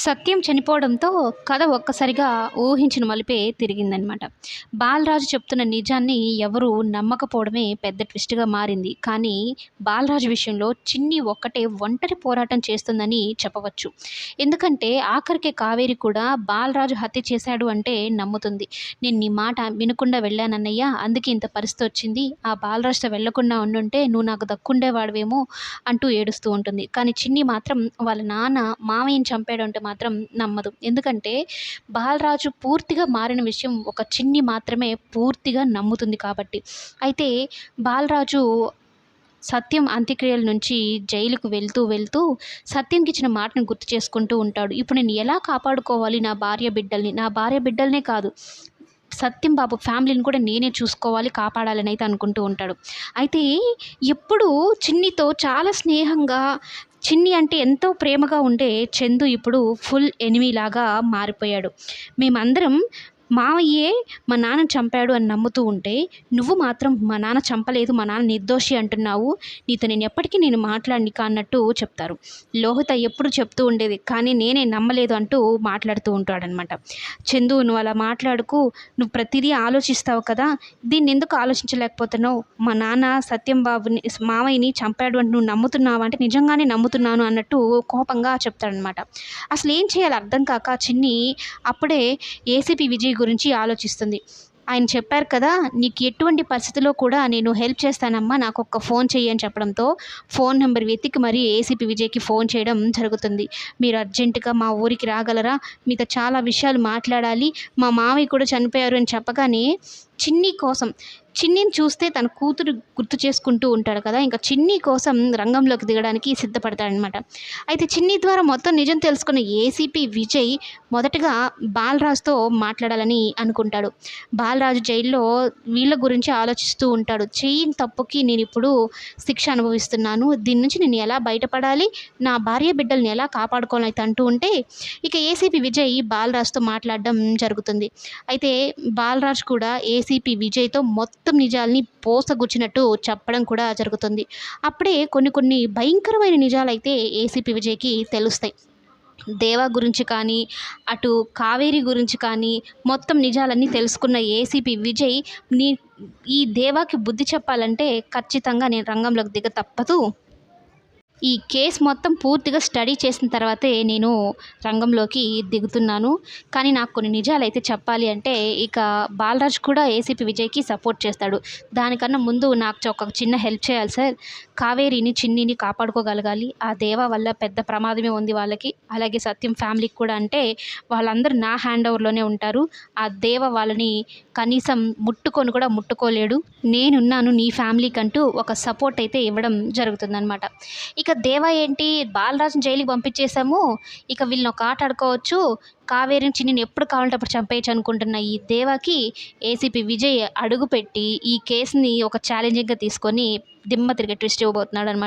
సత్యం చనిపోవడంతో కథ ఒక్కసారిగా ఊహించిన మలుపే తిరిగిందనమాట. బాలరాజు చెప్తున్న నిజాన్ని ఎవరూ నమ్మకపోవడమే పెద్ద ట్విస్ట్‌గా మారింది. కానీ బాలరాజు విషయంలో చిన్ని ఒక్కటే ఒంటరి పోరాటం చేస్తుందని చెప్పవచ్చు. ఎందుకంటే ఆఖరికి కావేరి కూడా బాలరాజు హత్య చేశాడు అంటే నమ్ముతుంది. "నేను నీ మాట వినకుండా వెళ్ళానన్నయ్య. అందుకే ఇంత పరిస్థితొచ్చింది. ఆ బాలరాజుతో వెళ్ళకుండా ఉండుంటే నువ్వు నాకు దక్కుండేవాడివేమో" అంటూ ఏడుస్తూ ఉంటుంది. కానీ చిన్ని మాత్రం వాళ్ళ నాన్న మామయ్యని చంపాడంటే మాత్రం నమ్మదు. ఎందుకంటే బాలరాజు పూర్తిగా మారిన విషయం ఒక చిన్ని మాత్రమే పూర్తిగా నమ్ముతుంది కాబట్టి. అయితే బాలరాజు సత్యం అంత్యక్రియల నుంచి జైలుకు వెళ్తూ సత్యంకి ఇచ్చిన మాటను గుర్తు చేసుకుంటూ ఉంటాడు. ఇప్పుడు నేను ఎలా కాపాడుకోవాలి నా భార్య బిడ్డల్ని? నా భార్య బిడ్డలనే కాదు, సత్యం బాబు ఫ్యామిలీని కూడా నేనే చూసుకోవాలి, కాపాడాలని అయితే అనుకుంటూ ఉంటాడు. అయితే ఎప్పుడు చిన్నితో చాలా స్నేహంగా, చిన్ని అంటే ఎంతో ప్రేమగా ఉండే చందు ఇప్పుడు ఫుల్ ఎనిమీలాగా మారిపోయాడు. మేమందరం మావయ్యే మా నాన్న చంపాడు అని నమ్ముతూ ఉంటే, నువ్వు మాత్రం మా నాన్న చంపలేదు, మా నాన్న నిర్దోషి అంటున్నావు, నీతో నేను ఎప్పటికీ నేను మాట్లాడనిక అన్నట్టు చెప్తారు. లోహిత ఎప్పుడు చెప్తూ ఉండేది, కానీ నేనే నమ్మలేదు అంటూ మాట్లాడుతూ ఉంటాడనమాట. చందు, నువ్వు అలా మాట్లాడుకు, నువ్వు ప్రతిదీ ఆలోచిస్తావు కదా, దీన్ని ఎందుకు ఆలోచించలేకపోతున్నావు? మా నాన్న సత్యం బాబుని మావయ్యని చంపాడు అంటే నువ్వు నమ్ముతున్నావా అంటే నిజంగానే నమ్ముతున్నాను అన్నట్టు కోపంగా చెప్తాడనమాట. అసలు ఏం చేయాలో అర్థం కాక చిన్ని అప్పుడే ఏసీపీ విజయ్ గురించి ఆలోచిస్తుంది. ఆయన చెప్పారు కదా, నీకు ఎటువంటి పరిస్థితిలో కూడా నేను హెల్ప్ చేస్తానమ్మా, నాకు ఒక్క ఫోన్ చెయ్యి అని చెప్పడంతో ఫోన్ నెంబర్ వెతికి మరీ ఏసీపీ విజయ్కి ఫోన్ చేయడం జరుగుతుంది. మీరు అర్జెంటుగా మా ఊరికి రాగలరా, మీతో చాలా విషయాలు మాట్లాడాలి, మా మామయ్య కూడా చనిపోయారు అని చెప్పగానే చిన్ని కోసం, చిన్నిని చూస్తే తన కూతురు గుర్తు చేసుకుంటూ ఉంటాడు కదా, ఇంకా చిన్ని కోసం రంగంలోకి దిగడానికి సిద్ధపడతాడనమాట. అయితే చిన్ని ద్వారా మొత్తం నిజం తెలుసుకున్న ఏసీపీ విజయ్ మొదటగా బాలరాజుతో మాట్లాడాలని అనుకుంటాడు. బాలరాజు జైల్లో వీళ్ళ గురించి ఆలోచిస్తూ ఉంటాడు. చేయని తప్పుకి నేను ఇప్పుడు శిక్ష అనుభవిస్తున్నాను, దీని నుంచి నేను ఎలా బయటపడాలి, నా భార్య బిడ్డల్ని ఎలా కాపాడుకోవాలని అయితే అంటూ ఉంటే, ఇక ఏసీపీ విజయ్ బాలరాజుతో మాట్లాడడం జరుగుతుంది. అయితే బాలరాజు కూడా ఏసీపీ విజయ్తో మొత్తం నిజాల్ని పోసగుచ్చినట్టు చెప్పడం కూడా జరుగుతుంది. అప్పుడే కొన్ని భయంకరమైన నిజాలైతే ఏసీపీ విజయ్కి తెలుస్తాయి. దేవా గురించి కానీ, అటు కావేరి గురించి కానీ మొత్తం నిజాలన్నీ తెలుసుకున్న ఏసీపీ విజయ్, ఈ దేవాకి బుద్ధి చెప్పాలంటే ఖచ్చితంగా నేను రంగంలోకి దిగ తప్పదు, ఈ కేస్ మొత్తం పూర్తిగా స్టడీ చేసిన తర్వాతే నేను రంగంలోకి దిగుతున్నాను, కానీ నాకు కొన్ని నిజాలైతే చెప్పాలి అంటే ఇక బాలరాజ్ కూడా ఏసీపీ విజయ్కి సపోర్ట్ చేస్తాడు. దానికన్నా ముందు నాకు ఒక చిన్న హెల్ప్ చేయాలి సార్, కావేరిని చిన్నిని కాపాడుకోగలగాలి, ఆ దేవా వల్ల పెద్ద ప్రమాదమే ఉంది వాళ్ళకి, అలాగే సత్యం ఫ్యామిలీకి కూడా, అంటే వాళ్ళందరూ నా హ్యాండ్ ఓవర్లోనే ఉంటారు, ఆ దేవ వాళ్ళని కనీసం ముట్టుకొని కూడా ముట్టుకోలేడు, నేనున్నాను నీ ఫ్యామిలీకి అంటూ ఒక సపోర్ట్ అయితే ఇవ్వడం జరుగుతుందనమాట. ఇక దేవా ఏంటి, బాలరాజుని జైలుకి పంపించేశాము, ఇక వీళ్ళని ఒక ఆట ఆడుకోవచ్చు, కావేరిని చిన్నిని ఎప్పుడు కావాలంటే అప్పుడు చంపేయచ్చు అనుకుంటున్న ఈ దేవాకి ఏసీపీ విజయ్ అడుగుపెట్టి ఈ కేసుని ఒక ఛాలెంజింగ్గా తీసుకొని దిమ్మ తిరిగే ట్విస్ట్ ఇవ్వబోతున్నాడు అనమాట.